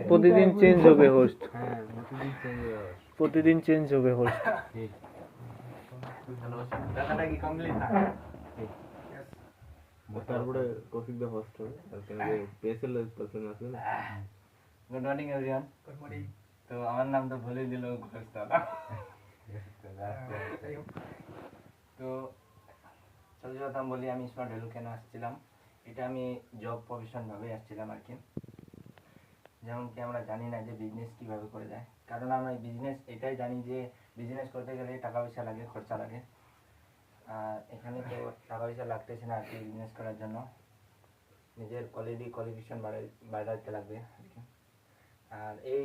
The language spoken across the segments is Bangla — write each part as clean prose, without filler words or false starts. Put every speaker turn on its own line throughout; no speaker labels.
প্রতিদিন চেঞ্জ হবে হোস্ট।
হ্যাঁ
প্রতিদিন চেঞ্জ হবে হোস্ট।
টাকাটা কি কমপ্লিট না?
তারপরে কৌশিক দা হোস্ট হবে আর কেন পেসেল পারসন আছে না।
Good morning everyone. Good morning. তো আমার নাম তো ভুলে দিল ঘোষ দাদা। তো সর্বপ্রথম বলি আমি স্মার্ট ভ্যালু কেন আসছিলাম। এটা আমি জব প্রফেশন ভাবে আসছিলাম আর কি। যেমন কি আমরা জানি না যে বিজনেস কিভাবে করে যায়, কারণ আমরা বিজনেস এটাই জানি যে বিজনেস করতে গেলে টাকা পয়সা লাগে, খরচা লাগে। আর এখানে তো টাকা পয়সা লাগতেছে না আর কি। বিজনেস করার জন্য নিজের কোয়ালিফিকেশন বাড়াতে লাগবে আর কি। আর এই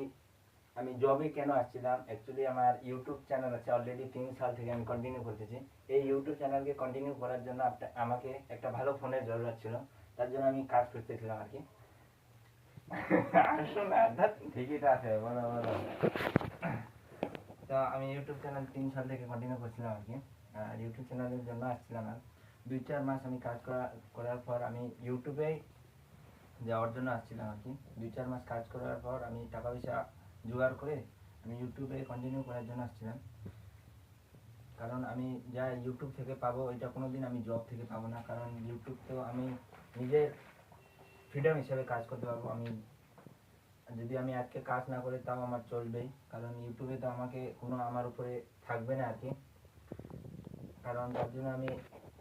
আমি জবে কেন আসছিলাম, অ্যাকচুয়ালি আমার ইউটিউব চ্যানেল আছে অলরেডি 3 সাল থেকে আমি কন্টিনিউ করতেছি। এই ইউটিউব চ্যানেলকে কন্টিনিউ করার জন্য আমাকে একটা ভালো ফোনের জরুরত ছিল, তার জন্য আমি কাজ করতেছিলাম আর কি। ঠিকই তো আছে, বলো বলো। তো আমি ইউটিউব চ্যানেল 3 সাল থেকে কন্টিনিউ করছিলাম আর কি। আর ইউটিউব চ্যানেলের জন্য আসছিলাম। আর 2-4 মাস আমি কাজ করার পর আমি ইউটিউবে যাওয়ার জন্য আসছিলাম আর কি। 2-4 মাস কাজ করার পর আমি টাকা পয়সা জোগাড় করে আমি ইউটিউবে কন্টিনিউ করার জন্য আসছিলাম। কারণ আমি যা ইউটিউব থেকে পাবো এটা কোনোদিন আমি জব থেকে পাবো না, কারণ ইউটিউব তো আমি নিজের ফ্রিডম হিসেবে কাজ করতে পারবো। আমি যদি আমি আজকে কাজ না করি তাও আমার চলবেই, কারণ ইউটিউবে তো আমাকে কোনো আমার উপরে থাকবে না আর কি। কারণ তার জন্য আমি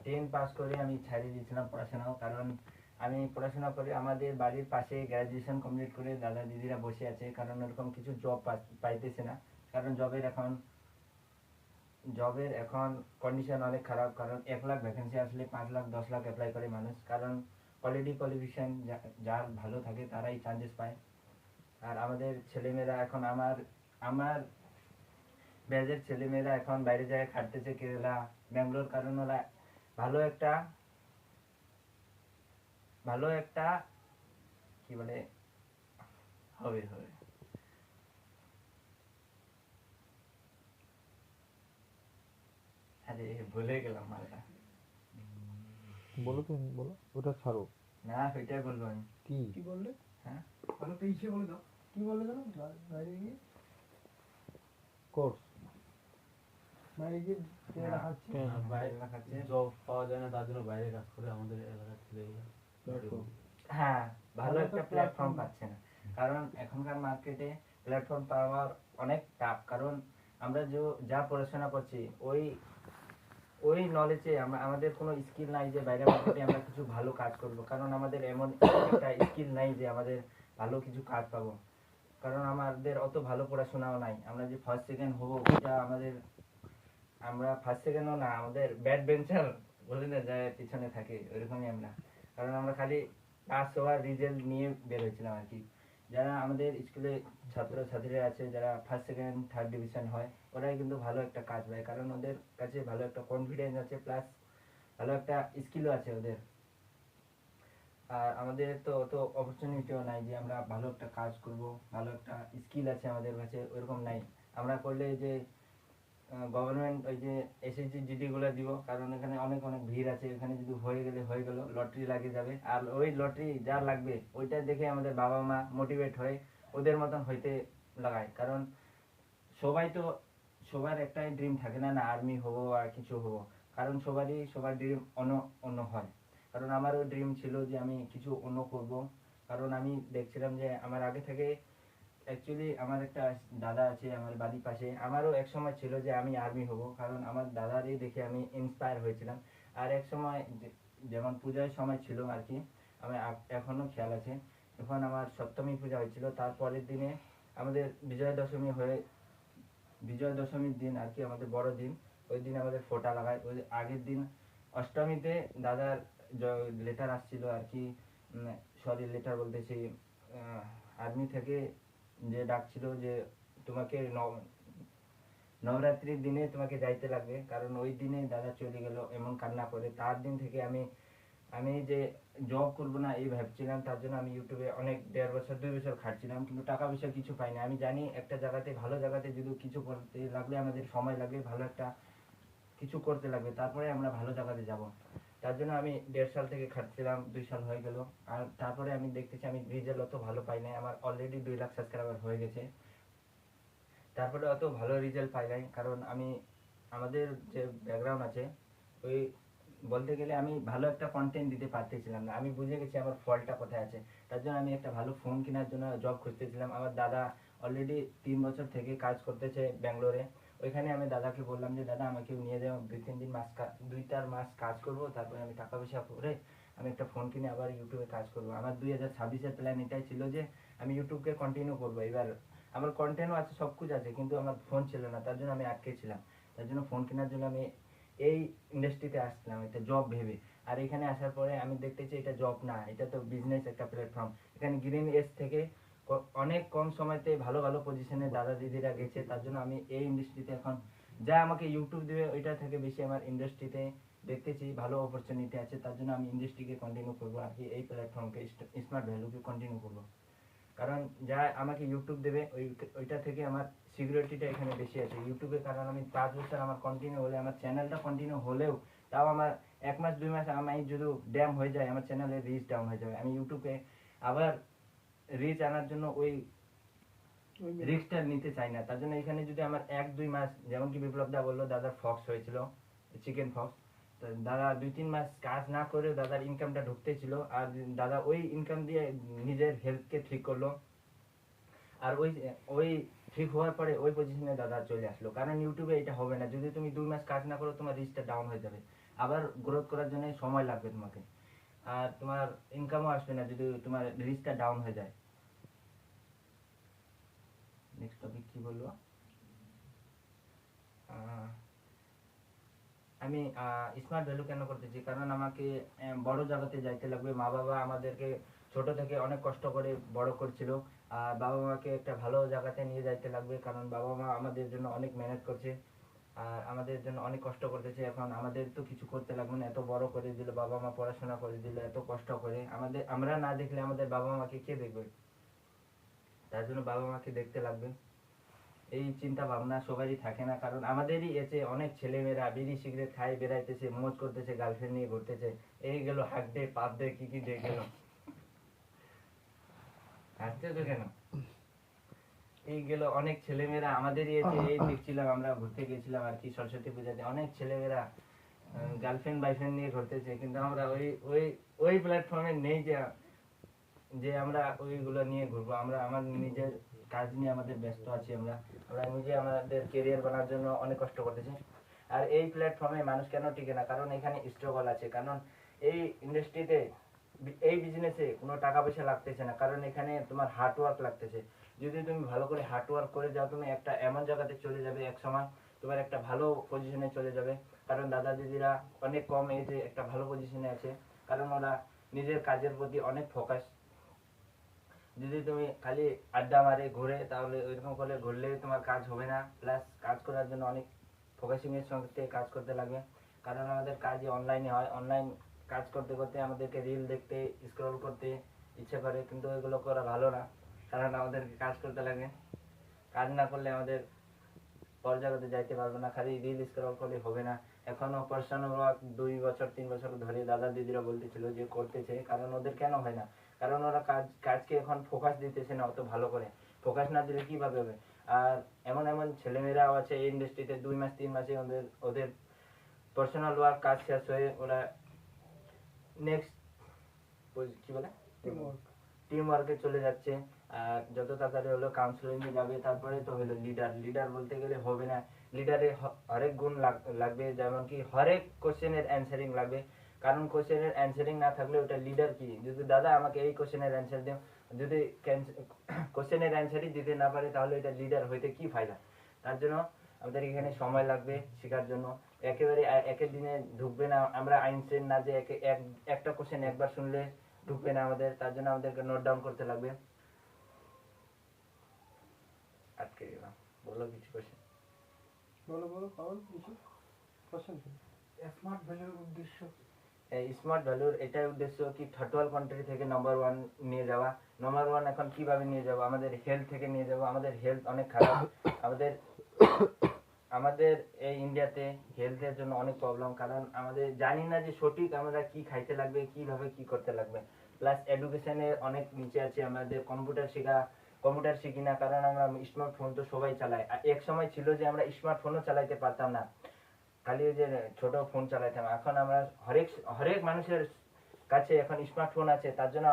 10 পাস করে আমি ছাড়িয়ে দিয়েছিলাম পড়াশোনাও, কারণ আমি পড়াশোনা করে আমাদের বাড়ির পাশে গ্র্যাজুয়েশন কমপ্লিট করে দাদা দিদিরা বসে আছে, কারণ ওরকম কিছু জব পাইতেছে না। কারণ জবের এখন কন্ডিশন অনেক খারাপ, কারণ 1 লাখ ভ্যাকেন্সি আসলে 5 লাখ 10 লাখ অ্যাপ্লাই করে মানুষ, কারণ কোয়ালিফিকেশন যার ভালো থাকে তারাই চান্সেস পায়। আর আমাদের ছেলেমেয়েরা এখন আমার ব্যাচের ছেলেমেয়েরা এখন বাইরে যায় খাটতেছে, কেরালা ব্যাঙ্গালোর, কারণ ওরা ভালো একটা কি বলে হবে আরে ভুলে গেলাম মালটা।
বলো তুমি বলো, ওটা ছাড়ো।
না ওইটাই বলবো আমি।
কি বললে?
হ্যাঁ
ভালো তো ইসে বলে দাও, কি বলে জানো, বাইরে গিয়ে
কোর্স
বাইরে গিয়ে কেরালা খাচ্ছি।
বাইরে খাচ্ছে
জব পাওয়া যায় না, তার জন্য বাইরে কাজ করে আমাদের এলাকার ছেলেগুলো।
হ্যাঁ, ভালো একটা প্ল্যাটফর্ম পাচ্ছে না, কারণ এখনকার মার্কেটে প্ল্যাটফর্ম পাওয়ার অনেক টাফ। কারণ আমরা যা পড়াশোনা করছি ওই নলেজে আমাদের কোনো স্কিল নাই যে বাইরে মার্কেটে আমরা কিছু ভালো কাজ করব, কারণ আমাদের এমন একটা স্কিল নাই যে আমাদের ভালো কিছু কাজ পাবো। কারণ আমাদের অত ভালো পড়াশোনাও নাই। আমরা যে ফার্স্ট সেকেন্ড হবো এটা আমরা ফার্স্ট সেকেন্ডও না, আমাদের ব্যাড বেঞ্চার বলে না যায় পিছনে থাকে, ওইরকমই আমরা। কারণ আমরা খালি পাস হওয়ার রেজাল্ট নিয়ে বের হয়েছিলাম আর কি। যারা আমাদের স্কুলে ছাত্রছাত্রীরা আছে যারা ফার্স্ট সেকেন্ড থার্ড ডিভিশন হয়, ওরাই কিন্তু ভালো একটা কাজ পায়, কারণ ওদের কাছে ভালো একটা কনফিডেন্স আছে, প্লাস ভালো একটা স্কিলও আছে ওদের। আর আমাদের তো অত অপরচুনিটিও নাই যে আমরা ভালো একটা কাজ করব, ভালো একটা স্কিল আছে আমাদের কাছে, ওইরকম নাই। আমরা করলে যে গভর্নমেন্ট ওই যে এসএসসি জিডি গুলো দিব, কারণ এখানে অনেক ভিড় আছে, এখানে যদি হয়ে গেল লটারি লাগিয়ে যাবে, আর ওই লটারি যার লাগবে ওইটা দেখে আমাদের বাবা মা মোটিভেট হয়ে ওদের মতন হইতে লাগায়। কারণ সবার একটাই ড্রিম থাকে না আর্মি হবো আর কিছু হবো, কারণ সবার ড্রিম অন্য হয়। কারণ আমারও ড্রিম ছিল যে আমি কিছু অন্য করব, কারণ আমি দেখছিলাম যে আমার আগে থেকে অ্যাকচুয়ালি আমার একটা দাদা আছে আমার বাড়ির পাশে, আমারও এক সময় ছিল যে আমি আর্মি হব, কারণ আমার দাদারই দেখে আমি ইন্সপায়ার হয়েছিলাম। আর এক সময় যেমন পূজার সময় ছিল আর কি, আমি এখনো খেয়াল আছে, যখন আমার সপ্তমী পূজা হয়েছিল তারপরের দিনে আমাদের বিজয় দশমীর দিন আর কি, আমাদের বড় দিন, ওই দিন আমাদের ফোঁটা লাগায়। ওই আগের দিন অষ্টমীতে দাদার লেটার আসছিল আর কি, সরি লেটার বলতেছি, আর্মি থেকে যে ডাকছিল যে তোমাকে নবরাত্রির দিনে তোমাকে যাইতে লাগবে, কারণ ওই দিনে দাদা চলে গেল, এমন কান্না করে। তার দিন থেকে আমি যে জব করবো না এই ভাবছিলাম, তার জন্য আমি ইউটিউবে অনেক 1.5 বছর 2 বছর খাটছিলাম, কিন্তু টাকা পয়সা কিছু পাইনি। আমি জানি একটা জায়গাতে ভালো জায়গাতে যদি কিছু করতে লাগলে আমাদের সময় লাগবে, ভালো একটা কিছু করতে লাগবে, তারপরে আমরা ভালো জায়গাতে যাব। তার জন্য আমি 1.5 সাল থেকে খাটছিলাম, 2 সাল হয়ে গেল। আর তারপরে আমি দেখতেছি আমি রেজাল্ট অত ভালো পাই নাই, আমার অলরেডি 2 লাখ সাবস্ক্রাইবার হয়ে গেছে। তারপরে অত ভালো রেজাল্ট পাই নাই, কারণ আমি আমাদের যে ব্যাকগ্রাউন্ড আছে ওই বলতে গেলে আমি ভালো একটা কন্টেন্ট দিতে পারতেছিলাম না। আমি বুঝে গেছি আমার ফলটা কোথায় আছে। তার জন্য আমি একটা ভালো ফোন কেনার জন্য জব খুঁজতেছিলাম। আমার দাদা অলরেডি 3 বছর থেকে কাজ করতেছে ব্যাঙ্গালোরে। ওইখানে আমি দাদাকে বললাম যে দাদা আমাকে নিয়ে যাও, 2-4 মাস কাজ করব, তারপরে আমি টাকা পয়সা করে আমি একটা ফোন কিনে আবার ইউটিউবে কাজ করব। আমার 2026-এর প্ল্যান এটাই ছিল যে আমি ইউটিউবকে কন্টিনিউ করবো। এবার আমার কন্টেন্টও আছে, সব কিছু আছে, কিন্তু আমার ফোন ছিল না, তার জন্য আমি আটকে ছিলাম। তার জন্য ফোন কেনার জন্য আমি এই ইন্ডাস্ট্রিতে আসলাম একটা জব ভেবে। আর এখানে আসার পরে আমি দেখতেছি এটা জব না, এটা তো বিজনেস একটা প্ল্যাটফর্ম। এখানে গ্রিন এজ থেকে অনেক কম সময়তে ভালো ভালো পজিশনে দাদা দিদিরা গেছে। তার জন্য আমি এই ইন্ডাস্ট্রিতে এখন যা আমাকে ইউটিউব দেবে ওইটা থেকে বেশি আমার ইন্ডাস্ট্রিতে দেখতেছি ভালো অপরচুনিটি আছে। তার জন্য আমি ইন্ডাস্ট্রিকে কন্টিনিউ করবো আর কি, এই প্ল্যাটফর্মকে স্মার্ট ভ্যালুকে কন্টিনিউ করবো। কারণ যা আমাকে ইউটিউব দেবে ওইটা থেকে আমার সিকিউরিটিটা এখানে বেশি আছে ইউটিউবে। কারণ আমি 5 বছর আমার কন্টিনিউ হলে, আমার চ্যানেলটা কন্টিনিউ হলেও তাও আমার 1 মাস 2 মাস আমি যদি ড্যাম হয়ে যায়, আমার চ্যানেলের রিচ ডাউন হয়ে যাবে। আমি ইউটিউবে আবার রিচ আনার জন্য ওই রিস্কটা নিতে চাই না। তার জন্য এখানে যদি আমার 1-2 মাস, যেমন কি বিপ্লব দা বললো দাদার ফক্স হয়েছিল, চিকেন ফক্স, তো দাদা 2-3 মাস কাজ না করে দাদার ইনকামটা ঢুকতে ছিল। আর দাদা ওই ইনকাম দিয়ে নিজের হেলথকে ঠিক করলো। আর ওই ওই ঠিক হওয়ার পরে ওই পজিশনে দাদা চলে আসলো। কারণ ইউটিউবে এটা হবে না, যদি তুমি 2 মাস কাজ না করো তোমার রিচটা ডাউন হয়ে যাবে, আবার গ্রোথ করার জন্য সময় লাগবে তোমাকে, আর তোমার ইনকামও আসবে না যদি তোমার রিচটা ডাউন হয়ে যায়। নেক্সট টপিক কি বলবো, আমি স্মার্ট ভ্যালু কেন করতেছি, কারণ আমাকে বড় জায়গাতে যাইতে লাগবে। মা বাবা আমাদেরকে ছোট থেকে অনেক কষ্ট করে বড় করছিল, আর বাবা মাকে একটা ভালো জায়গাতে নিয়ে যাইতে লাগবে। কারণ বাবা মা আমাদের জন্য অনেক মেহনত করছে আর আমাদের জন্য অনেক কষ্ট করতেছে। এখন আমাদের তো কিছু করতে লাগবে না, এত বড় করে দিল বাবা মা, পড়াশোনা করে দিল এত কষ্ট করে, আমরা না দেখলে আমাদের বাবা মাকে কে দেখবে? তার জন্য বাবা মাকে দেখতে লাগবে। এই চিন্তা ভাবনা সবারই থাকে না, কারণ আমাদেরই এসে অনেক ছেলেমেয়েরা বিড়ি সিগারেট খায় বেড়াইতেছে, মজ করতেছে, গার্লফ্রেন্ড নিয়ে ঘুরতেছে। এই গেল হাক ডে পাপ ডে কি কি ডে গেল, হাসতে তো কেন? এই গেল অনেক ছেলেমেয়েরা আমাদেরই এসে, এই দেখছিলাম আমরা ঘুরতে গেছিলাম আর কি সরস্বতী পূজাতে, অনেক ছেলেমেয়েরা গার্লফ্রেন্ড বয়ফ্রেন্ড নিয়ে ঘুরতেছে, কিন্তু আমরা ওই ওই ওই প্ল্যাটফর্মে নেই যে যে আমরা ওইগুলো নিয়ে ঘুরবো। আমরা আমার নিজের কাজ নিয়ে আমাদের ব্যস্ত আছি, আমরা আমরা নিজে আমাদের কেরিয়ার বানার জন্য অনেক কষ্ট করতেছি। আর এই প্ল্যাটফর্মে মানুষ কেন টিকে না, কারণ এখানে স্ট্রাগল আছে। কারণ এই ইন্ডাস্ট্রিতে, এই বিজনেসে কোনো টাকা পয়সা লাগতেছে না, কারণ এখানে তোমার হার্ড ওয়ার্ক লাগতেছে। যদি তুমি ভালো করে হার্ড ওয়ার্ক করে যাও, তুমি একটা এমন জায়গাতে চলে যাবে, এক সময় তোমার একটা ভালো পজিশনে চলে যাবে। কারণ দাদা দিদিরা অনেক কম এজে একটা ভালো পজিশনে আছে, কারণ ওরা নিজের কাজের প্রতি অনেক ফোকাস। যদি তুমি খালি আড্ডা মারে ঘুরে, তাহলে ওইরকম করে ঘুরলে তোমার কাজ হবে না। প্লাস কাজ করার জন্য অনেক ফোকাসিং এর সঙ্গে কাজ করতে লাগবে, কারণ আমাদের কাজই অনলাইনে হয়। অনলাইন কাজ করতে করতে আমাদেরকে রিল দেখতে, স্ক্রল করতে ইচ্ছে করে, কিন্তু ওইগুলো করা ভালো না, কারণ আমাদেরকে কাজ করতে লাগে। কাজ না করলে আমাদের পর জায়গাতে যাইতে পারবো না, খালি রিল স্ক্রল করলে হবে না। এখনো পার্সোনাল ওয়ার্ক 2 বছর 3 বছর ধরে দাদা দিদিরা বলতেছিল যে করতেছে, কারণ ওদের কেন হয় না? কারণ ওরা কাজকে এখন ফোকাস দিতেছে না অত ভালো করে। ফোকাস না দিলে কিভাবে হবে? আর এমন এমন ছেলেমেয়েরাও আছে এই ইন্ডাস্ট্রিতে 2 মাস 3 মাসে ওদের পার্সোনাল ওয়ার্ক কাজ শেষ হয়ে ওরা নেক্সট কি বলে টিম ওয়ার্কে চলে যাচ্ছে। আর যত তাড়াতাড়ি হলো কাউন্সিলিং এ যাবে, তারপরে তো হলো লিডার বলতে গেলে হবে না। লিডারে হরেক গুণ লাগবে, যেমন কি হরেক কোশ্চেনের অ্যানসারিং লাগবে। কারণ কোশ্চেনের অ্যানসারিং না থাকলে ওটা লিডার কি? যদি দাদা আমাকে এই কোশ্চেনের অ্যানসার দিও, যদি কোশ্চেনের অ্যানসারই দিতে না পারে, তাহলে এটা লিডার হইতে কি ফায়দা? তার জন্য আমাদের এখানে সময় লাগবে শেখার জন্য। একেবারে একের দিনে ঢুকবে না, আমরা আইনস্টাইন না যে একটা কোশ্চেন একবার শুনলে ঢুকবে না আমাদের। তার জন্য আমাদেরকে নোট ডাউন করতে লাগবে। আটকে গেলাম, বলো কিছু কোশ্চেন।
বলো কারণ কিছু কোশ্চেন ছিল। স্মার্ট ভ্যালুর উদ্দেশ্য,
এই স্মার্ট ভ্যালুর এটাই উদ্দেশ্য কি থার্ড ওয়ার্ল্ড কান্ট্রি থেকে নাম্বার 1 নিয়ে যাওয়া। নাম্বার 1 এখন কিভাবে নিয়ে যাব? আমাদের হেলথ থেকে নিয়ে যাব। আমাদের হেলথ অনেক খারাপ, আমাদের এই ইন্ডিয়াতে হেলথের জন্য অনেক প্রবলেম, কারণ আমাদের জানি না যে সঠিক আমরা কি খাইতে লাগবে, কিভাবে কি করতে লাগবে। প্লাস এডুকেশনের অনেক নিচে আছে, আমাদের কম্পিউটার শিখি না, কারণ আমরা স্মার্টফোন তো সবাই চালায়। আর এক সময় ছিল যে আমরা স্মার্টফোনও চালাইতে পারতাম না, খালি ওই যে ছোট ফোন চালাইতাম। এখন আমরা হরেক মানুষের কাছে এখন স্মার্টফোন আছে, তার জন্য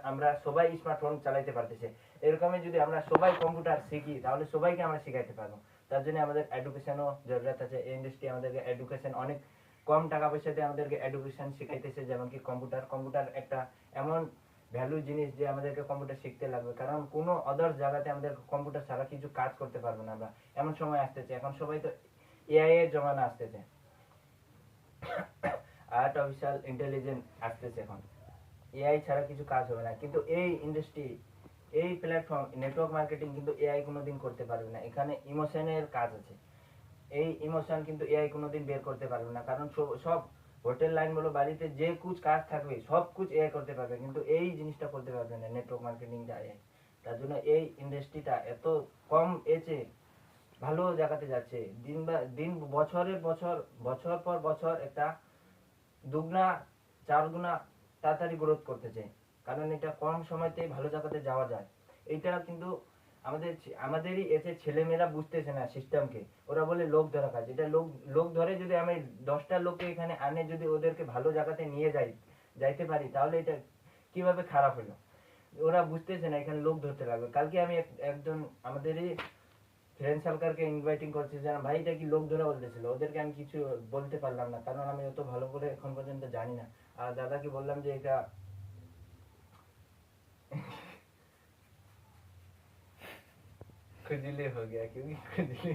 আমরা সবাই স্মার্টফোন চালাইতে পারতেছে। এরকমই যদি আমরা সবাই কম্পিউটার শিখি তাহলে সবাইকে আমরা শিখাইতে পারবো। তার জন্য আমাদের এডুকেশনও জরুরত আছে। এই ইন্ডাস্ট্রি আমাদেরকে এডুকেশন অনেক কম টাকা পয়সাতে আমাদেরকে এডুকেশন শিখাইতেছে, যেমন কি কম্পিউটার একটা এমন ভ্যালু জিনিস যে আমাদেরকে কম্পিউটার শিখতে লাগবে, কারণ কোনো আদার্স জায়গাতে আমাদের কম্পিউটার ছাড়া কিছু কাজ করতে পারবো না আমরা। এমন সময় আসতেছে, এখন সবাই তো এআই এর জমানা আসতেছে, আর্টিফিশিয়াল ইন্টেলিজেন্স আসতেছে। এখন এআই ছাড়া কিছু কাজ হবে না, কিন্তু এই ইন্ডাস্ট্রি, এই প্ল্যাটফর্ম নেটওয়ার্ক মার্কেটিং কিন্তু এআই কোনোদিন করতে পারবে না। এখানে ইমোশনের কাজ আছে, এই ইমোশন কিন্তু এআই কোনোদিন বের করতে পারবে না, কারণ সব হোটেল লাইন বলো, বাড়িতে যে কুছ কাজ থাকবে সব কুছ এআই করতে পারবে, কিন্তু এই জিনিসটা করতে পারবে না নেটওয়ার্ক মার্কেটিংটা এআই। তার জন্য এই ইন্ডাস্ট্রিটা এত কম এজে ভালো জায়গাতে যাচ্ছে, দিন বছর পর বছর একটা দুগুনা চারগুনা তাড়াতাড়ি গ্রোথ করতেছে, কারণ এটা কম সময়তে ভালো জায়গাতে যাওয়া যায়। এইটা কিন্তু আমাদেরই এসে ছেলেমেয়েরা বুঝতেছে না সিস্টেমকে। ওরা বলে লোক ধরা কাজ, এটা লোক ধরে যদি আমি 10টা লোককে এখানে আনে যদি ওদেরকে ভালো জায়গাতে নিয়ে যাইতে পারি, তাহলে এটা কিভাবে খারাপ হলো। ওরা বুঝতেছে না, এখানে লোক ধরতে লাগবে। কালকে আমি একজন আমাদেরই ফ্রেন্ড সার্কেলকে ইনভাইটিং করছি, যে ভাই এটা কি লোক ধরা বলতেছিল, ওদেরকে আমি কিছু বলতে পারলাম না, কারণ আমি অত ভালো করে এখন পর্যন্ত জানি না। আর দাদাকে বললাম যে এটা खुजली हो गया, क्योंकि खुजली